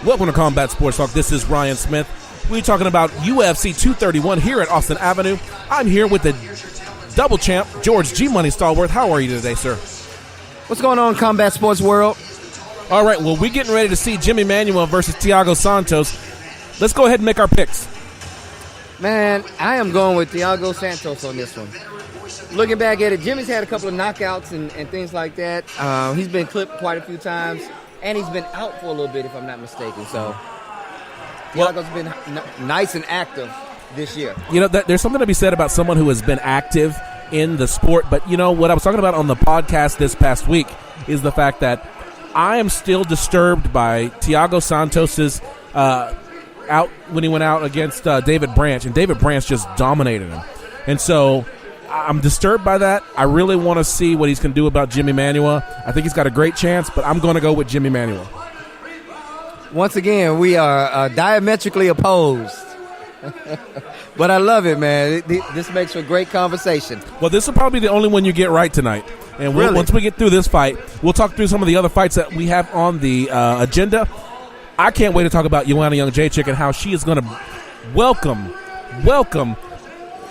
Welcome to Combat Sports Talk. This is Ryan Smith. We're talking about UFC 231 here at Austin Avenue. I'm here with the double champ, George G. Money Stallworth. How are you today, sir? What's going on, Combat Sports World? All right, well, we're getting ready to see Jimmy Manuwa versus Thiago Santos. Let's go ahead and make our picks. Man, I am going with Thiago Santos on this one. Looking back at it, Jimmy's had a couple of knockouts and things like that. He's been clipped quite a few times, and he's been out for a little bit, if I'm not mistaken. So Thiago's been nice and active this year. You know, there's something to be said about someone who has been active in the sport. But, you know, what I was talking about on the podcast this past week is the fact that I am still disturbed by Thiago Santos's out when he went out against David Branch, and David Branch just dominated him. And so I'm disturbed by that. I really want to see what he's going to do about Jimmy Manuwa. I think he's got a great chance, but I'm going to go with Jimmy Manuwa. Once again, we are diametrically opposed. But I love it, man. This makes for great conversation. Well, this will probably be the only one you get right tonight. And once we get through this fight, we'll talk through some of the other fights that we have on the agenda. I can't wait to talk about Joanna Jędrzejczyk and how she is going to welcome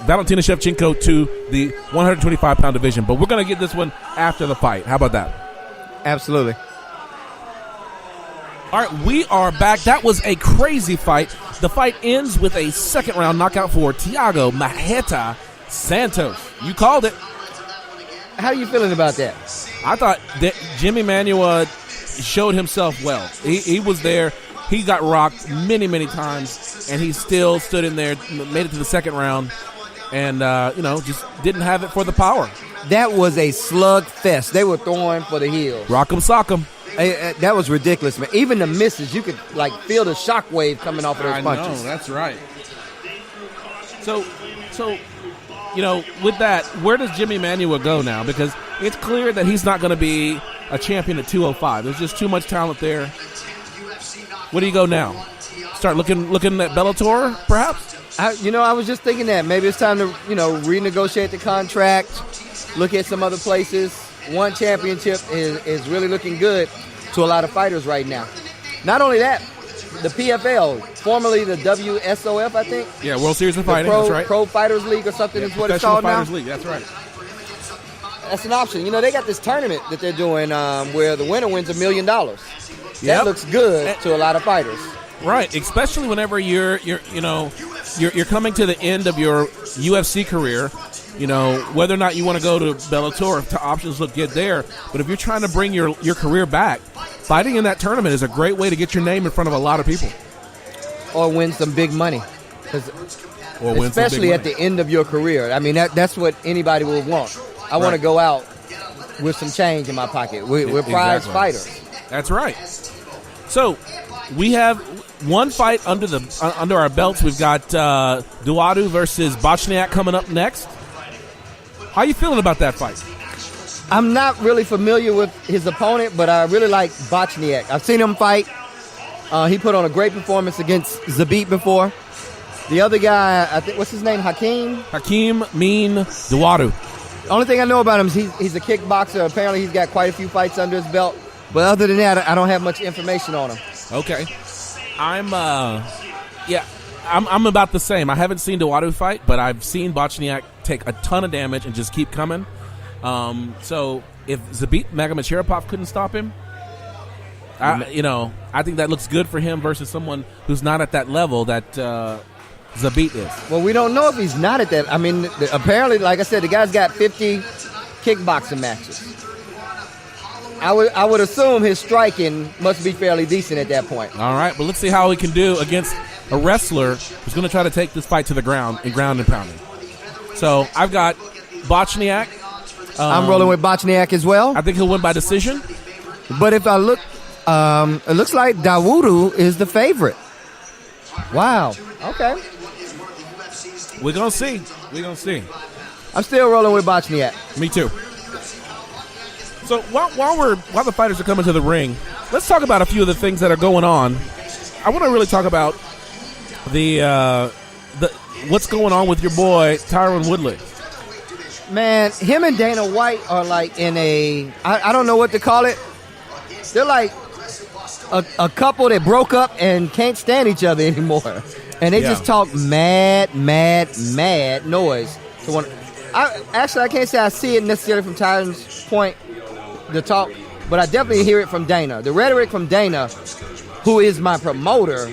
Valentina Shevchenko to the 125-pound division. But we're going to get this one after the fight. How about that? Absolutely. All right, we are back. That was a crazy fight. The fight ends with a second-round knockout for Thiago Marreta Santos. You called it. How are you feeling about that? I thought that Jimmy Manuwa showed himself well. He was there. He got rocked many, many times, and he still stood in there, made it to the second round, and, just didn't have it for the power. That was a slug fest. They were throwing for the heels. Rock 'em, sock 'em. That was ridiculous, man. Even the misses, you could feel the shockwave coming off of those punches. I know, that's right. So, with that, where does Jimmy Manuwa go now? Because it's clear that he's not going to be a champion at 205. There's just too much talent there. Where do you go now? Start looking at Bellator, perhaps? I was just thinking that maybe it's time to renegotiate the contract, look at some other places. One championship is really looking good to a lot of fighters right now. Not only that, the PFL, formerly the WSOF, I think. Yeah, World Series of Fighting, that's right. Pro Fighters League or something is what it's called now. Professional Fighters League, that's right. That's an option. They got this tournament that they're doing where the winner wins $1 million. That looks good to a lot of fighters. Right, especially whenever you're coming to the end of your UFC career. Whether or not you want to go to Bellator, if the options look good there. But if you're trying to bring your career back, fighting in that tournament is a great way to get your name in front of a lot of people. Or win some big money. Especially at the end of your career. I mean, that's what anybody would want. I want to go out with some change in my pocket. We're prize fighters. That's right. So we have one fight under our belts. We've got Duadu versus Bochniak coming up next. How you feeling about that fight? I'm not really familiar with his opponent, but I really like Bochniak. I've seen him fight. He put on a great performance against Zabit before. The other guy, I think, what's his name? Hakeem Duadu. The only thing I know about him is he's a kickboxer. Apparently, he's got quite a few fights under his belt. But other than that, I don't have much information on him. Okay. I'm about the same. I haven't seen Duadu fight, but I've seen Bochniak take a ton of damage and just keep coming. So if Zabit Magomed couldn't stop him, I think that looks good for him versus someone who's not at that level that Zabit is. Well, we don't know if he's not at that. I mean, apparently, like I said, the guy's got 50 kickboxing matches. I would assume his striking must be fairly decent at that point. All right, but let's see how he can do against a wrestler who's going to try to take this fight to the ground and pounding. So I've got Bochniak. I'm rolling with Bochniak as well. I think he'll win by decision. But if I look, it looks like Dawodu is the favorite. Wow. Okay. We're going to see. I'm still rolling with Bochniak. Me too. So while the fighters are coming to the ring, let's talk about a few of the things that are going on. I want to really talk about the what's going on with your boy Tyron Woodley. Man, him and Dana White are like in a I don't know what to call it. They're like a couple that broke up and can't stand each other anymore, and they just talk mad noise. So I can't say I see it necessarily from Tyron's point, the talk, but I definitely hear it from Dana. The rhetoric from Dana, who is my promoter,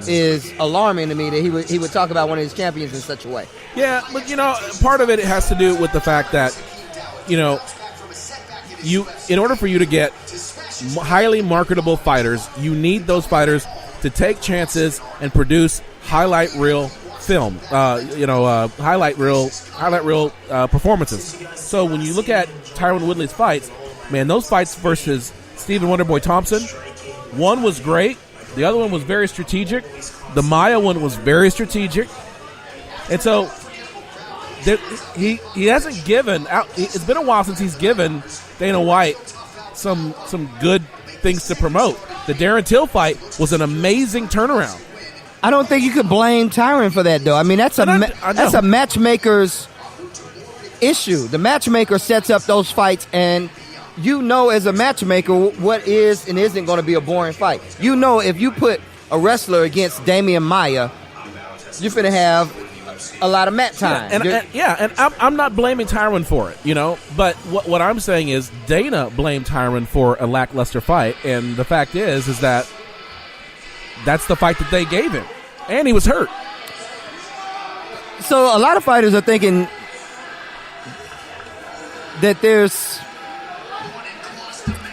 is alarming to me that he would talk about one of his champions in such a way. Yeah, but part of it has to do with the fact that in order for you to get highly marketable fighters, you need those fighters to take chances and produce highlight reel film, highlight reel performances. So when you look at Tyron Woodley's fights, man, those fights versus Stephen Wonderboy Thompson, one was great, the other one was very strategic, the Maya one was very strategic, and so he hasn't given out. It's been a while since he's given Dana White some good things to promote. The Darren Till fight was an amazing turnaround. I don't think you could blame Tyron for that, though. I mean, that's a matchmaker's issue. The matchmaker sets up those fights, and as a matchmaker what is and isn't going to be a boring fight. If you put a wrestler against Damian Maia, you're going to have a lot of mat time. And I'm not blaming Tyron for it, but what I'm saying is Dana blamed Tyron for a lackluster fight, and the fact is that that's the fight that they gave him, and he was hurt. So a lot of fighters are thinking that there's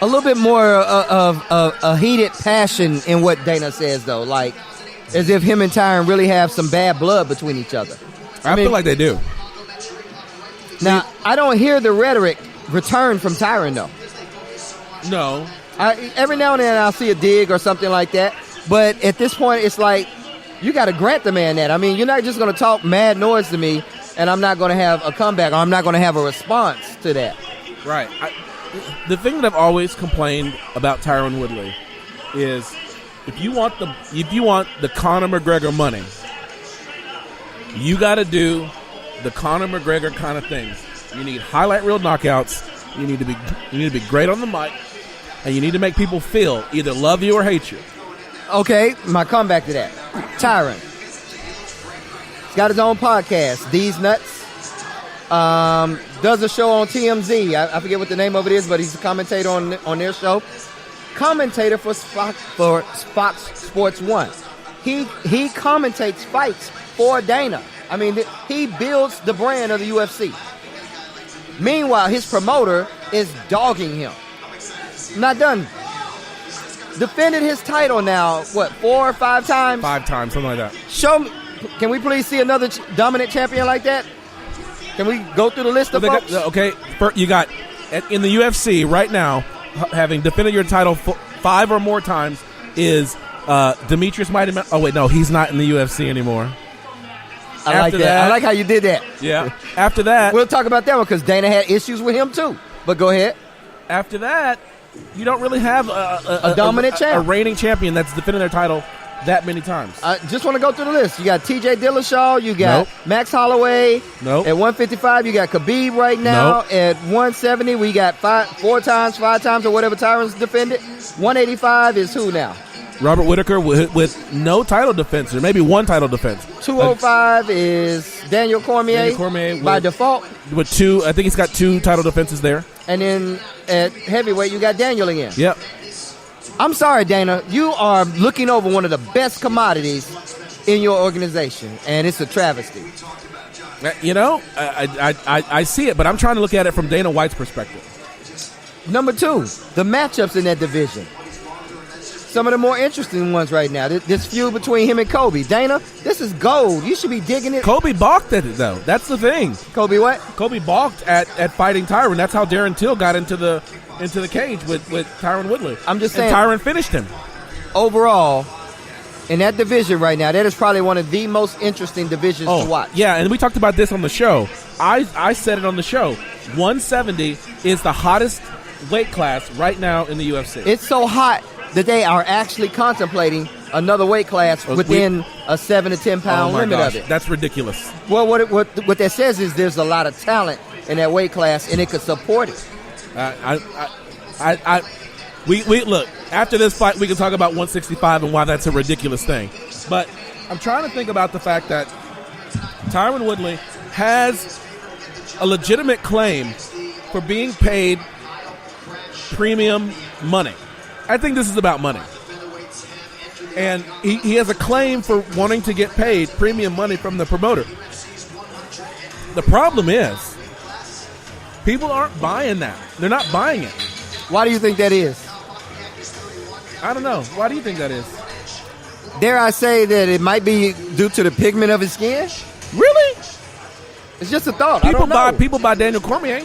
a little bit more of a heated passion in what Dana says, though, like as if him and Tyron really have some bad blood between each other. I feel like they do. Now, I don't hear the rhetoric return from Tyron, though. No. Every now and then I'll see a dig or something like that, but at this point it's like you got to grant the man that. I mean, you're not just going to talk mad noise to me and I'm not going to have a comeback or I'm not going to have a response to that. Right. The thing that I've always complained about Tyron Woodley is if you want the Conor McGregor money, you got to do the Conor McGregor kind of things. You need highlight reel knockouts. You need to be great on the mic, and you need to make people feel either love you or hate you. Okay, my comeback to that. Tyron. He's got his own podcast, These Nuts. Does a show on TMZ. I forget what the name of it is, but he's a commentator on their show. Commentator for Fox Sports 1. He commentates fights for Dana. I mean, he builds the brand of the UFC. Meanwhile, his promoter is dogging him. Not done. Defended his title now, 4 or 5 times? 5 times, something like that. Show me. Can we please see another dominant champion like that? Can we go through the list of folks? You got, in the UFC right now, having defended your title 5 or more times is Demetrius Mighty Man. Oh, wait, no, he's not in the UFC anymore. I like that. I like how you did that. Yeah. After that. We'll talk about that one because Dana had issues with him too. But go ahead. After that, you don't really have a dominant champion. A reigning champion that's defended their title that many times. I just want to go through the list. You got TJ Dillashaw. You got Max Holloway. Nope. At 155, you got Khabib right now. Nope. At 170, we got 5 times, or whatever Tyron's defended. 185 is who now? Robert Whittaker with no title defense, or maybe one title defense. 205 is Daniel Cormier by default. With 2, I think he's got 2 title defenses there. And then at heavyweight, you got Daniel again. Yep. I'm sorry, Dana. You are looking over one of the best commodities in your organization, and it's a travesty. I see it, but I'm trying to look at it from Dana White's perspective. Number 2, the matchups in that division. Some of the more interesting ones right now. This feud between him and Kobe. Dana, this is gold. You should be digging it. Kobe balked at it, though. That's the thing. Kobe what? Kobe balked at fighting Tyron. That's how Darren Till got into the cage with Tyron Woodley. I'm just saying. And Tyron finished him. Overall, in that division right now, that is probably one of the most interesting divisions to watch. Yeah, and we talked about this on the show. I said it on the show. 170 is the hottest weight class right now in the UFC. It's so hot that they are actually contemplating another weight class within a 7 to 10 pound limit of it. That's ridiculous. Well, what that says is there's a lot of talent in that weight class, and it could support it. We look. After this fight, we can talk about 165 and why that's a ridiculous thing. But I'm trying to think about the fact that Tyron Woodley has a legitimate claim for being paid premium money. I think this is about money. And he has a claim for wanting to get paid premium money from the promoter. The problem is, people aren't buying that. They're not buying it. Why do you think that is? I don't know. Why do you think that is? Dare I say that it might be due to the pigment of his skin? Really? It's just a thought. I don't know. People buy Daniel Cormier.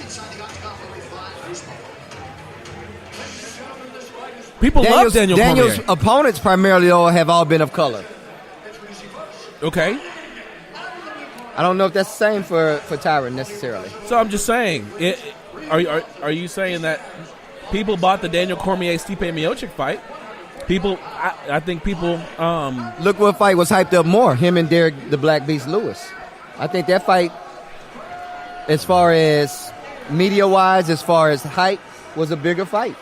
People love Daniel Cormier. Daniel's opponents primarily have all been of color. Okay. I don't know if that's the same for Tyron necessarily. So I'm just saying, are you saying that people bought the Daniel Cormier-Stipe Miocic fight? I think people... Look what fight was hyped up more, him and Derek the Black Beast Lewis. I think that fight, as far as media-wise, as far as hype, was a bigger fight.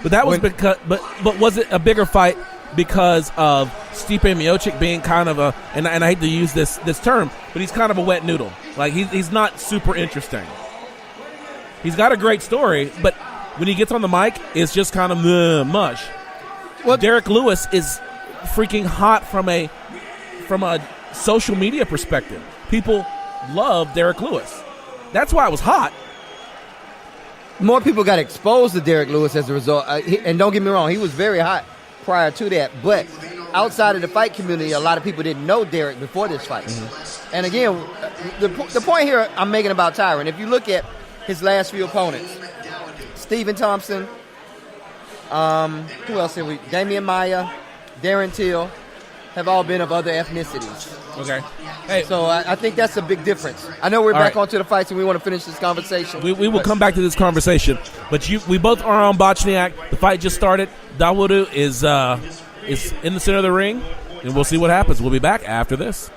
But that was because... But was it a bigger fight because of Stipe Miocic being kind of a... And I hate to use this term, but he's kind of a wet noodle. Like, he's not super interesting. He's got a great story, but when he gets on the mic, it's just kind of mush. Well, Derek Lewis is freaking hot from a social media perspective. People love Derek Lewis. That's why it was hot. More people got exposed to Derek Lewis as a result. And don't get me wrong, he was very hot prior to that. But outside of the fight community, a lot of people didn't know Derek before this fight. Mm-hmm. And again, the point here I'm making about Tyron, if you look at his last few opponents, Stephen Thompson, who else have we? Damian Maia, Darren Till, have all been of other ethnicities. Okay. Hey, so I think that's a big difference. I know we're back onto the fights and we want to finish this conversation. We will come back to this conversation. But we both are on Bochniak. The fight just started. Dawodu is in the center of the ring, and we'll see what happens. We'll be back after this.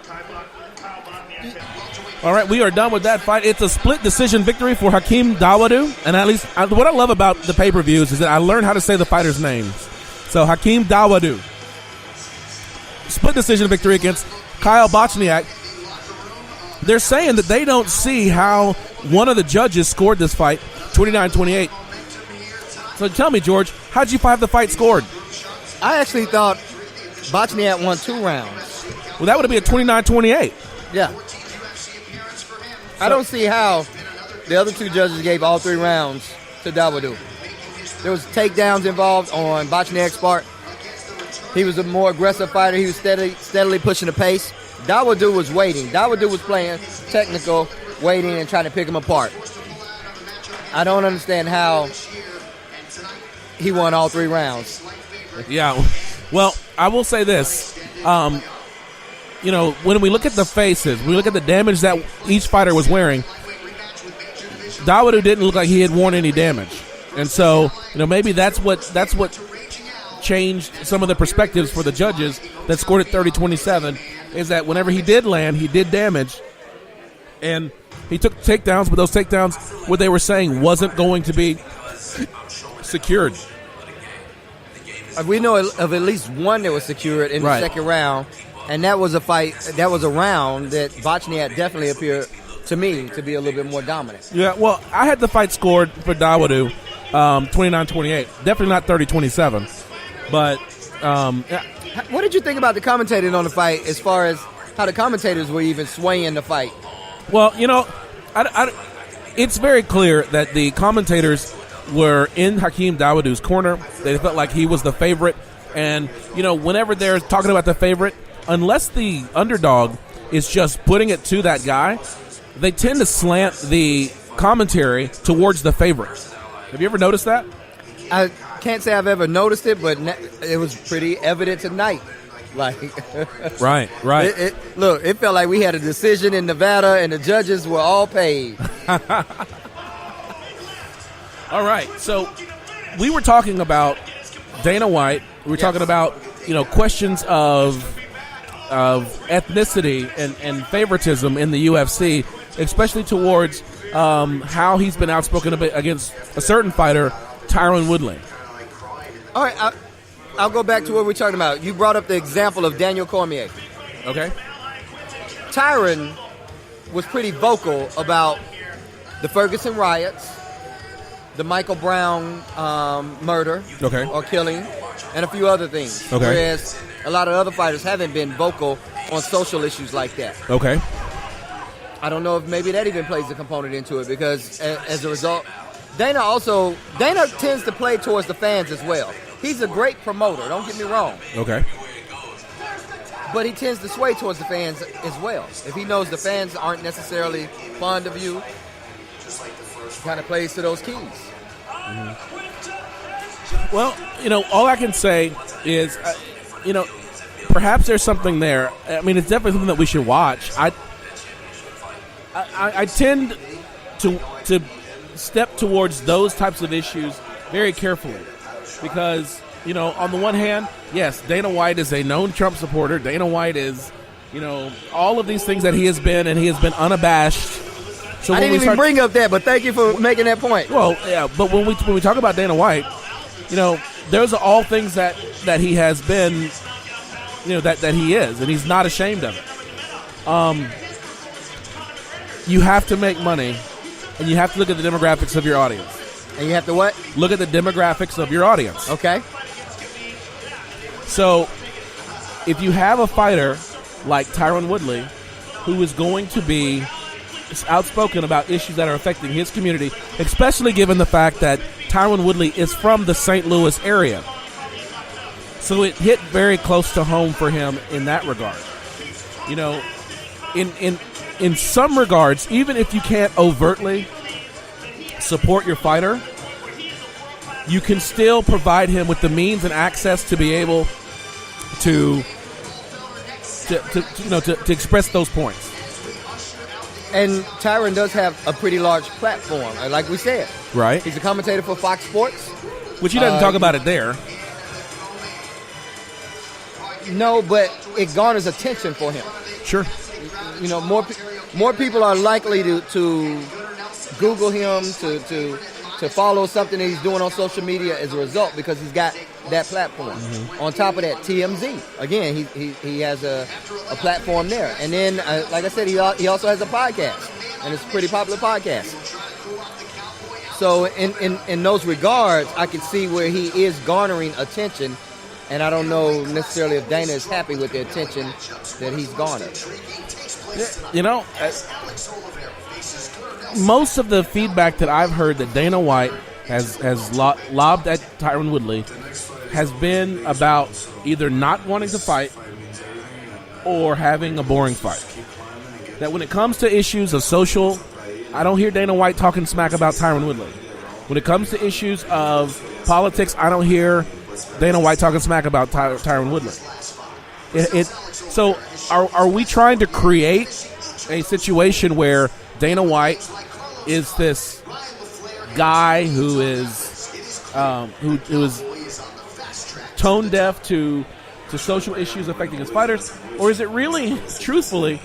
All right, we are done with that fight. It's a split decision victory for Hakeem Dawodu. And at least what I love about the pay-per-views is that I learned how to say the fighters' names. So Hakeem Dawodu. Split decision victory against Kyle Bochniak. They're saying that they don't see how one of the judges scored this fight, 29-28. So tell me, George, how'd you have the fight scored? I actually thought Bochniak won 2 rounds. Well, that would have been a 29-28. Yeah. I don't see how the other 2 judges gave all 3 rounds to Dawodu. There was takedowns involved on Bochniak's part. He was a more aggressive fighter. He was steadily pushing the pace. Dawodu was waiting. Dawodu was playing technical, waiting and trying to pick him apart. I don't understand how he won all 3 rounds. Yeah. Well, I will say this. When we look at the faces, we look at the damage that each fighter was wearing, Dawodu didn't look like he had worn any damage. And so, maybe that's what changed some of the perspectives for the judges that scored at 30-27, is that whenever he did land, he did damage. And he took takedowns, but those takedowns, what they were saying, wasn't going to be secured. We know of at least one that was secured in the second round. And that was a fight, that was a round that Bochniak definitely appeared to me to be a little bit more dominant. Yeah, well, I had the fight scored for Dawodu 29-28. Definitely not 30-27. But what did you think about the commentating on the fight as far as how the commentators were even swaying the fight? Well, it's very clear that the commentators were in Hakeem Dawodu's corner. They felt like he was the favorite. And, whenever they're talking about the favorite, unless the underdog is just putting it to that guy, they tend to slant the commentary towards the favorite. Have you ever noticed that? I can't say I've ever noticed it, but it was pretty evident tonight. Right. It felt like we had a decision in Nevada, and the judges were all paid. All right, so we were talking about Dana White. We were talking about questions of ethnicity and favoritism in the UFC, especially towards how he's been outspoken against a certain fighter, Tyron Woodley. All right, I'll go back to what we're talking about. You brought up the example of Daniel Cormier. Okay. Tyron was pretty vocal about the Ferguson riots, the Michael Brown murder or killing, and a few other things. Okay. Whereas a lot of other fighters haven't been vocal on social issues like that. Okay. I don't know if maybe that even plays a component into it because as a result, Dana tends to play towards the fans as well. He's a great promoter, don't get me wrong. Okay. But he tends to sway towards the fans as well. If he knows the fans aren't necessarily fond of you, he kind of plays to those keys. Mm-hmm. Well, all I can say is, perhaps there's something there. I mean, it's definitely something that we should watch. I tend to step towards those types of issues very carefully because, on the one hand, yes, Dana White is a known Trump supporter. Dana White is, all of these things that he has been, and he has been unabashed. So I didn't even bring up that, but thank you for making that point. Well, yeah, but when we talk about Dana White, those are all things that he has been, that he is, and he's not ashamed of it. You have to make money, and you have to look at the demographics of your audience. And you have to what? Look at the demographics of your audience. Okay. So, if you have a fighter like Tyron Woodley, who is going to be outspoken about issues that are affecting his community, especially given the fact that Tyron Woodley is from the St. Louis area. So it hit very close to home for him in that regard. In some regards, even if you can't overtly support your fighter, you can still provide him with the means and access to be able to express those points. And Tyron does have a pretty large platform, like we said. Right. He's a commentator for Fox Sports. Which he doesn't talk about it there. No, but it garners attention for him. Sure. More people are likely to Google him, to follow something that he's doing on social media as a result because he's got that platform. Mm-hmm. On top of that, TMZ. Again, he has a platform there. And then, like I said, he also has a podcast, and it's a pretty popular podcast. So in those regards, I can see where he is garnering attention, and I don't know necessarily if Dana is happy with the attention that he's garnered. Most of the feedback that I've heard that Dana White has lobbed at Tyron Woodley has been about either not wanting to fight or having a boring fight. That when it comes to issues of social, I don't hear Dana White talking smack about Tyron Woodley. When it comes to issues of politics, I don't hear Dana White talking smack about Tyron Woodley. So are we trying to create a situation where Dana White is this guy who is tone deaf to social issues affecting his fighters, or is it really, truthfully,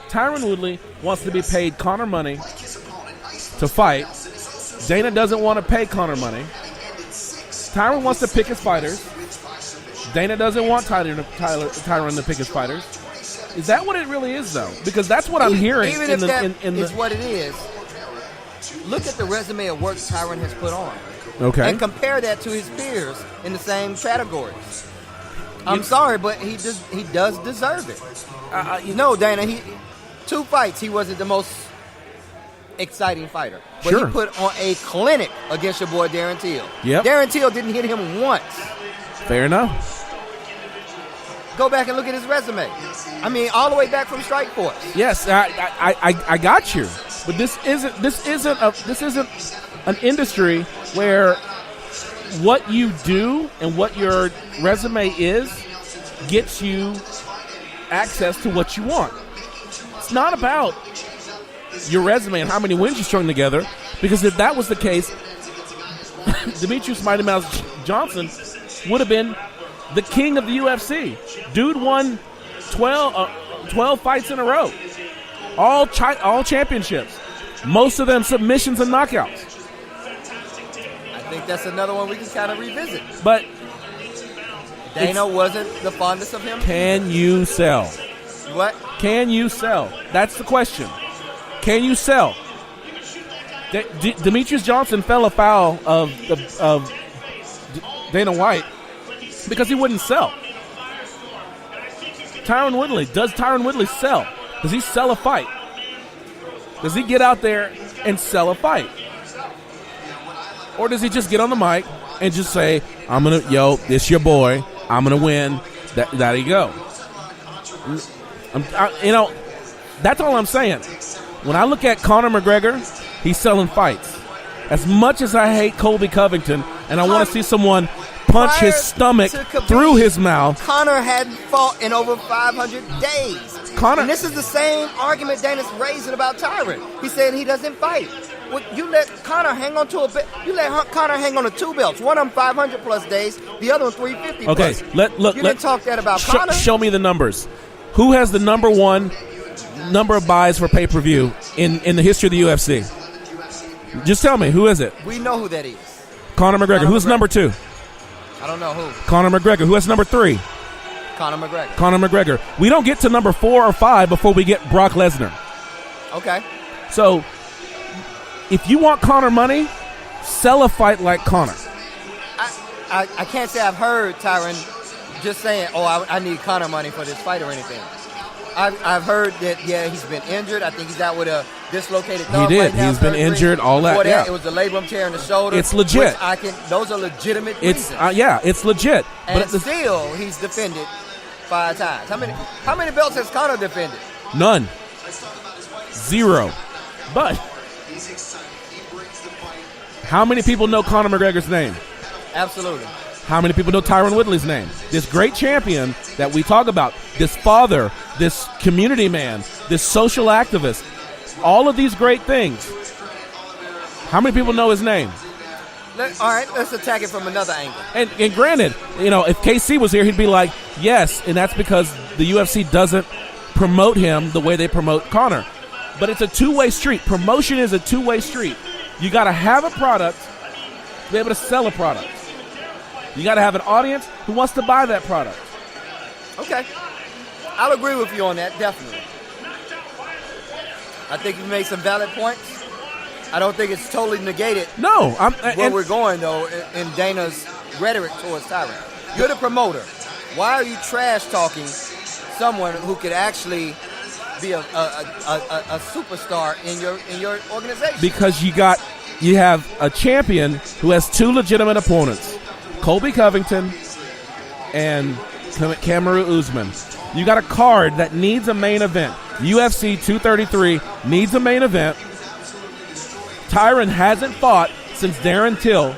Tyron Woodley wants to be paid Conor money to fight? Dana doesn't want to pay Conor money. Tyron wants to pick his fighters. Dana doesn't want Tyron to pick his fighters. Is that what it really is, though? Because that's what I'm hearing. Even if that is what it is, look at the resume of work Tyron has put on. Okay. And compare that to his peers in the same categories. I'm sorry, but he does deserve it. Dana, 2 fights, he wasn't the most exciting fighter. But sure. He put on a clinic against your boy Darren Till. Yep. Darren Till didn't hit him once. Fair enough. Go back and look at his resume. I mean, all the way back from Strikeforce. Yes, I got you. But this isn't an industry where what you do and what your resume is gets you access to what you want. It's not about your resume and how many wins you strung together, because if that was the case, Demetrius Mighty Mouse Johnson would have been the king of the UFC. Dude won 12 fights in a row, all championships, most of them submissions and knockouts. I think that's another one we can kind of revisit. But Dana wasn't the fondest of him. Can you sell? What? Can you sell? That's the question. Can you sell? Demetrius Johnson fell afoul of Dana White because he wouldn't sell. Tyron Woodley. Does Tyron Woodley sell? Does he sell a fight? Does he get out there and sell a fight? Or does he just get on the mic and just say, this your boy. I'm going to win. There you go. That's all I'm saying. When I look at Conor McGregor, he's selling fights. As much as I hate Colby Covington and I want to see someone punch his stomach through his mouth. Conor hadn't fought in over 500 days. And this is the same argument Dana's raising about Tyron. He said he doesn't fight. Well, you let Conor hang on to a bit. You let Conor hang on to 2 belts. One of them 500 plus days. The other one 350 plus. Okay, didn't talk that about Conor. Show me the numbers. Who has the number one number of buys for pay-per-view in the history of the UFC? Just tell me, who is it? We know who that is. Conor McGregor. Who's number 2? I don't know who. Conor McGregor. Who has number 3? Conor McGregor. Conor McGregor. We don't get to number 4 or 5 before we get Brock Lesnar. Okay. So, if you want Conor money, sell a fight like Conor. I can't say I've heard Tyron just saying, I need Conor money for this fight or anything. I've heard that, he's been injured. I think he's out with a dislocated thumb. He did. Right now, he's been injured, all that. Before that, it was a labrum tear in the shoulder. It's legit. Those are legitimate reasons. It's legit. And still, he's defended 5 times. How many belts has Conor defended? None. 0. But how many people know Conor McGregor's name? Absolutely. How many people know Tyron Woodley's name? This great champion that we talk about, this father, this community man, this social activist, all of these great things. How many people know his name? All right, let's attack it from another angle. And granted, if KC was here, he'd be like, yes, and that's because the UFC doesn't promote him the way they promote Conor. But it's a two-way street. Promotion is a two-way street. You got to have a product to be able to sell a product. You got to have an audience who wants to buy that product. Okay. I'll agree with you on that, definitely. I think you made some valid points. I don't think it's totally negated. No. Where we're going, though, in Dana's rhetoric towards Tyron. You're the promoter. Why are you trash-talking someone who could actually be a superstar in your organization? Because you have a champion who has 2 legitimate opponents. Colby Covington and Kamaru Usman. You got a card that needs a main event. UFC 233 needs a main event. Tyron hasn't fought since Darren Till.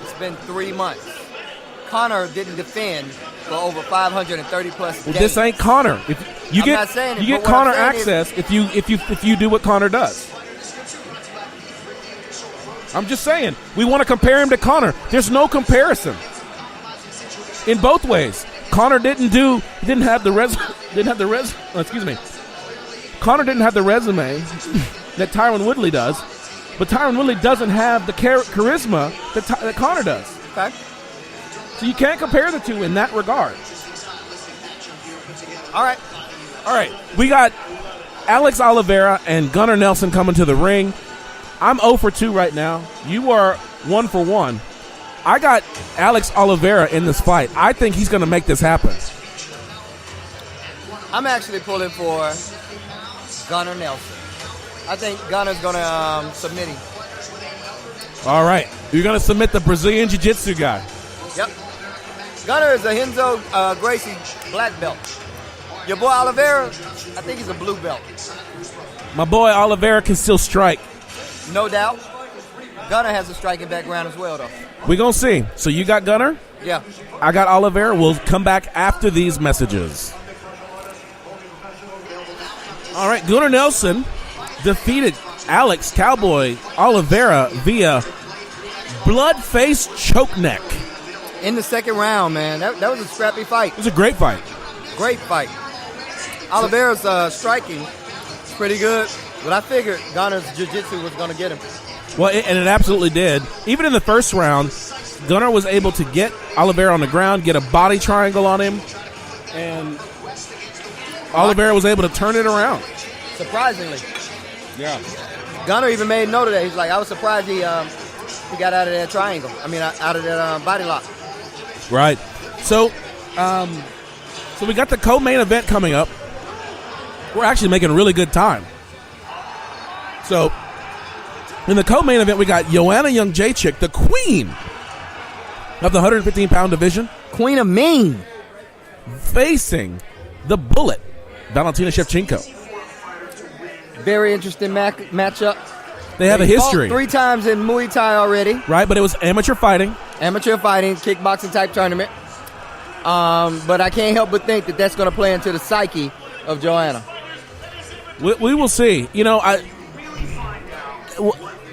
It's been 3 months. Conor didn't defend for over 530 plus days. This ain't Conor. If you get Conor access if you do what Conor does. I'm just saying, we want to compare him to Conor. There's no comparison. In both ways. Conor didn't have the resume that Tyron Woodley does, but Tyron Woodley doesn't have the charisma that Conor does. Okay. So you can't compare the two in that regard. All right. We got Alex Oliveira and Gunnar Nelson coming to the ring. I'm 0 for 2 right now. You are 1 for 1. I got Alex Oliveira in this fight. I think he's going to make this happen. I'm actually pulling for Gunnar Nelson. I think Gunnar's going to submit him. All right. You're going to submit the Brazilian Jiu-Jitsu guy. Yep. Gunnar is a Renzo Gracie black belt. Your boy Oliveira, I think he's a blue belt. My boy Oliveira can still strike. No doubt. Gunnar has a striking background as well, though. We're going to see. So you got Gunnar? Yeah. I got Oliveira. We'll come back after these messages. All right. Gunnar Nelson defeated Alex Cowboy Oliveira via blood-faced choke neck. In the second round, man. That was a scrappy fight. It was a great fight. Great fight. Oliveira's striking is pretty good, but I figured Gunnar's jiu-jitsu was going to get him. Well, and it absolutely did. Even in the first round, Gunnar was able to get Oliveira on the ground, get a body triangle on him, and Oliveira was able to turn it around. Surprisingly. Yeah. Gunnar even made note of that. He's like, I was surprised he got out of that triangle. I mean, out of that body lock. Right. So we got the co-main event coming up. We're actually making really good time. So, in the co-main event, we got Joanna Jędrzejczyk, the queen of the 115-pound division. Queen of Mean. Facing the Bullet, Valentina Shevchenko. Very interesting matchup. They have a history. Fought 3 times in Muay Thai already. Right, but it was amateur fighting. Amateur fighting, kickboxing type tournament. But I can't help but think that that's going to play into the psyche of Joanna. We will see. You know,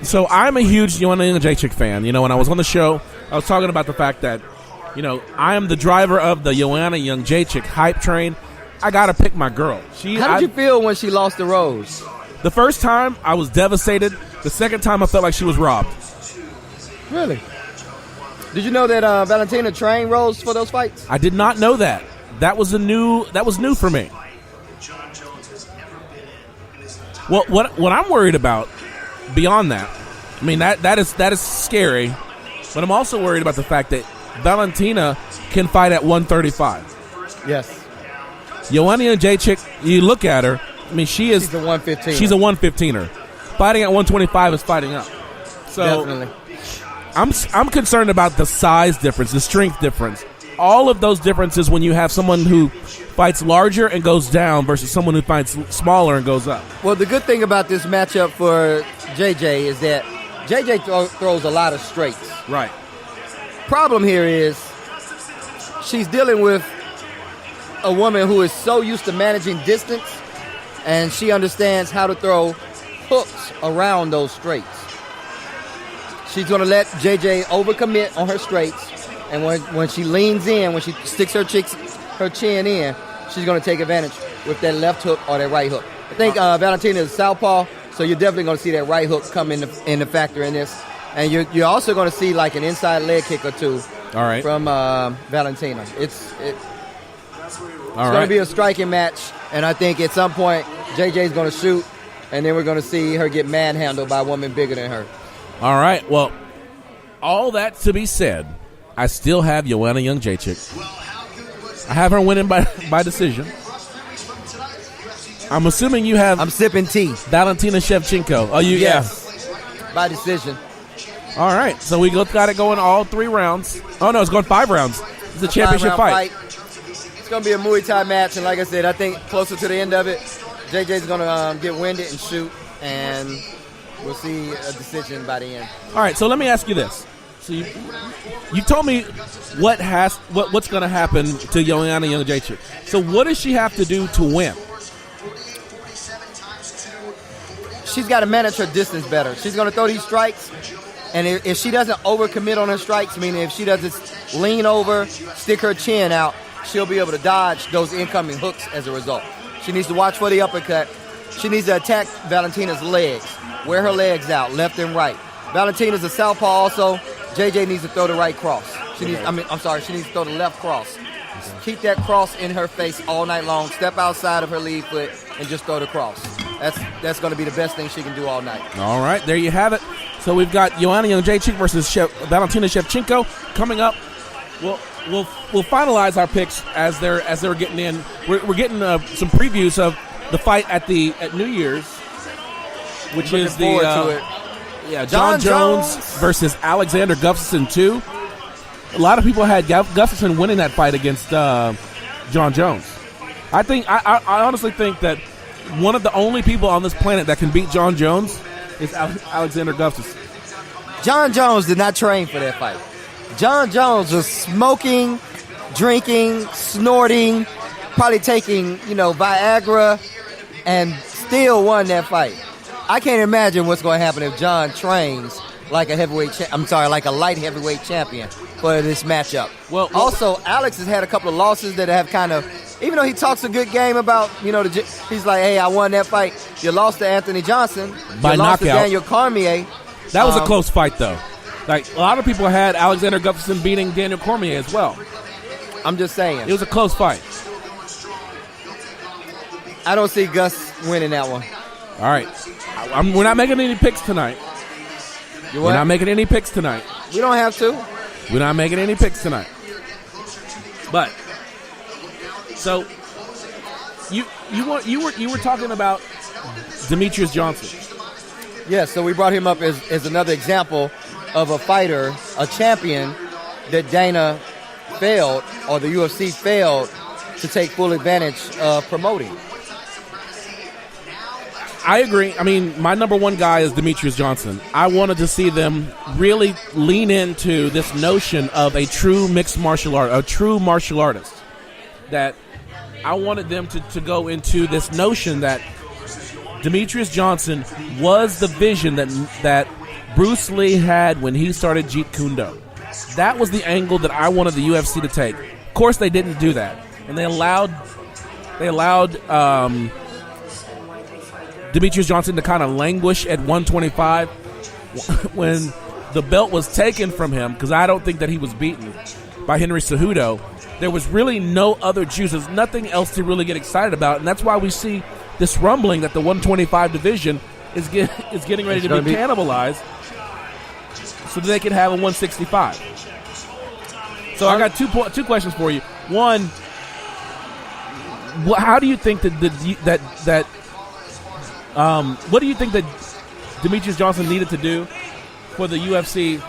so I'm a huge Joanna Jędrzejczyk fan. You know, when I was on the show, I was talking about the fact that, you know, I am the driver of the Joanna Jędrzejczyk hype train. I got to pick my girl. How did you feel when she lost to Rose? The first time, I was devastated. The second time, I felt like she was robbed. Really? Did you know that Valentina trained Rose for those fights? I did not know that. That was new for me. Well, what I'm worried about beyond that, I mean that is scary, but I'm also worried about the fact that Valentina can fight at 135. Yes. Joanna Jędrzejczyk, you look at her, I mean she's a 115. She's a 115er. Fighting at 125 is fighting up. So definitely. I'm concerned about the size difference, the strength difference. All of those differences when you have someone who fights larger and goes down versus someone who fights smaller and goes up. Well, the good thing about this matchup for JJ is that JJ throws a lot of straights. Right. Problem here is she's dealing with a woman who is so used to managing distance, and she understands how to throw hooks around those straights. She's going to let JJ overcommit on her straights. And when she leans in, when she sticks her chin in, she's going to take advantage with that left hook or that right hook. I think Valentina is southpaw, so you're definitely going to see that right hook come in the factor in this. And you're also going to see like an inside leg kick or two from Valentina. It's going to be a striking match, and I think at some point JJ's going to shoot, and then we're going to see her get manhandled by a woman bigger than her. All right. Well, all that to be said, I still have Joanna Jędrzejczyk. I have her winning by decision. I'm assuming you have. I'm sipping tea. Valentina Shevchenko. Oh, you? Yes. By decision. All right. So we got it going all 3 rounds. Oh no, it's going 5 rounds. It's a championship fight. It's going to be a Muay Thai match, and like I said, I think closer to the end of it, JJ's going to get winded and shoot, and we'll see a decision by the end. All right. So let me ask you this. So you told me what's going to happen to Joanna Jędrzejczyk. So what does she have to do to win? She's got to manage her distance better. She's going to throw these strikes, and if she doesn't overcommit on her strikes, meaning if she doesn't lean over, stick her chin out, she'll be able to dodge those incoming hooks as a result. She needs to watch for the uppercut. She needs to attack Valentina's legs, wear her legs out, left and right. Valentina's a southpaw also. JJ needs to throw the right cross. She needs to throw the left cross. Keep that cross in her face all night long. Step outside of her lead foot and just throw the cross. That's going to be the best thing she can do all night. All right, there you have it. So we've got Joanna Jędrzejczyk versus Valentina Shevchenko coming up. We'll finalize our picks as they're getting in. We're getting some previews of the fight at New Year's, which is the John Jones versus Alexander Gustafsson 2. A lot of people had Gustafsson winning that fight against John Jones. I honestly think that one of the only people on this planet that can beat John Jones is Alexander Gustafsson. John Jones did not train for that fight. John Jones was smoking, drinking, snorting, probably taking, Viagra, and still won that fight. I can't imagine what's going to happen if John trains like a light heavyweight champion for this matchup. Well, also, Alex has had a couple of losses that have kind of, even though he talks a good game about, he's like, hey, I won that fight. You lost to Anthony Johnson. By you lost knockout. to Daniel Cormier. That was a close fight, though. Like, a lot of people had Alexander Gustafsson beating Daniel Cormier as well. I'm just saying. It was a close fight. I don't see Gus winning that one. All right. We're not making any picks tonight. We're not making any picks tonight. We don't have to. We're not making any picks tonight. But so you were talking about Demetrius Johnson. Yeah, so we brought him up as another example of a fighter, a champion that Dana failed, or the UFC failed to take full advantage of promoting. I agree. I mean, my number one guy is Demetrius Johnson. I wanted to see them really lean into this notion of a true mixed martial art, a true martial artist. That I wanted them to go into this notion that Demetrius Johnson was the vision that Bruce Lee had when he started Jeet Kune Do. That was the angle that I wanted the UFC to take. Of course, they didn't do that, and they allowed Demetrius Johnson to kind of languish at 125 when the belt was taken from him, because I don't think that he was beaten by Henry Cejudo. There was really no other juice. There's nothing else to really get excited about, and that's why we see this rumbling that the 125 division is getting ready to be cannibalized so that they can have a 165. So I got two questions for you. One, how do you think what do you think that Demetrius Johnson needed to do for the UFC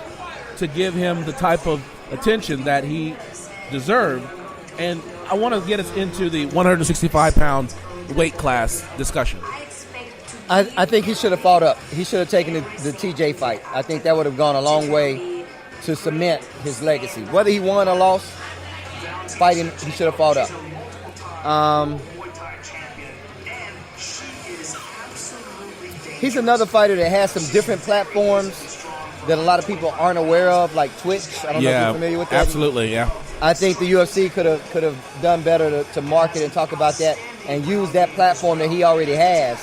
to give him the type of attention that he deserved? And I want to get us into the 165-pound weight class discussion. I think he should have fought up. He should have taken the TJ fight. I think that would have gone a long way to cement his legacy. Whether he won or lost, fighting, he should have fought up. He's another fighter that has some different platforms that a lot of people aren't aware of, like Twitch. I don't know if you're familiar with that. Absolutely, yeah. I think the UFC could have done better to market and talk about that and use that platform that he already has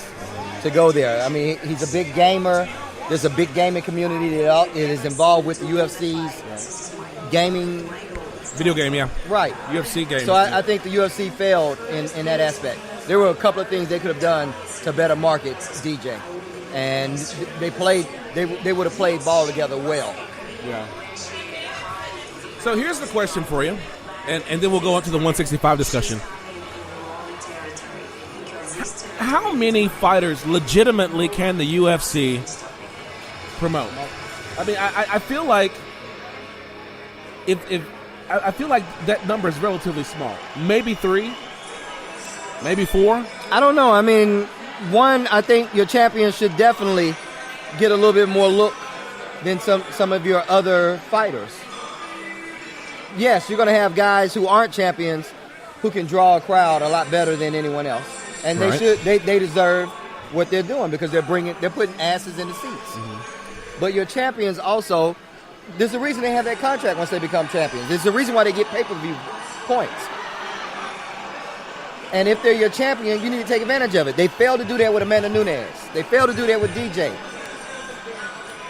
to go there. I mean, he's a big gamer. There's a big gaming community that is involved with the UFC's gaming. Video game, yeah. Right. UFC game. So I think the UFC failed in that aspect. There were a couple of things they could have done to better market DJ. And they would have played ball together well. Yeah. So here's the question for you, and then we'll go on to the 165 discussion. How many fighters legitimately can the UFC promote? I mean, I feel like I feel like that number is relatively small. Maybe 3, maybe 4. I don't know. I mean, one, I think your champion should definitely get a little bit more look than some of your other fighters. Yes, you're going to have guys who aren't champions who can draw a crowd a lot better than anyone else, and they deserve what they're doing because they're putting asses in the seats. Mm-hmm. But your champions also, there's a reason they have that contract once they become champions. There's a reason why they get pay-per-view points. And if they're your champion, you need to take advantage of it. They failed to do that with Amanda Nunes. They failed to do that with DJ.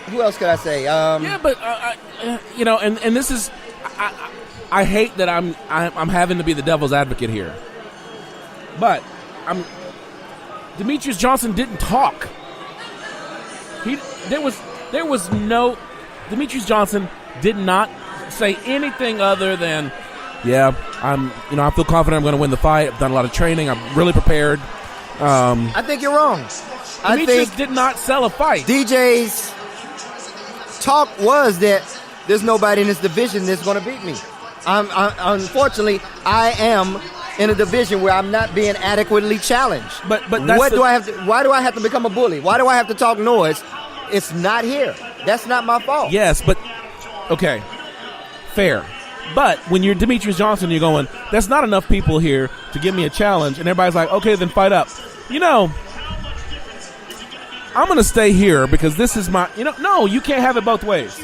Who else could I say? Yeah, but and this is, I hate that I'm having to be the devil's advocate here, but Demetrius Johnson didn't talk. Demetrius Johnson did not say anything other than, I feel confident I'm going to win the fight. I've done a lot of training. I'm really prepared. I think you're wrong. Demetrius did not sell a fight. DJ's talk was that there's nobody in this division that's going to beat me. Unfortunately, I am in a division where I'm not being adequately challenged. But why do I have to become a bully? Why do I have to talk noise? It's not here. That's not my fault. Yes, but okay, fair. But when you're Demetrius Johnson, you're going, there's not enough people here to give me a challenge, and everybody's like, okay, then fight up. I'm going to stay here because this is my, no, you can't have it both ways.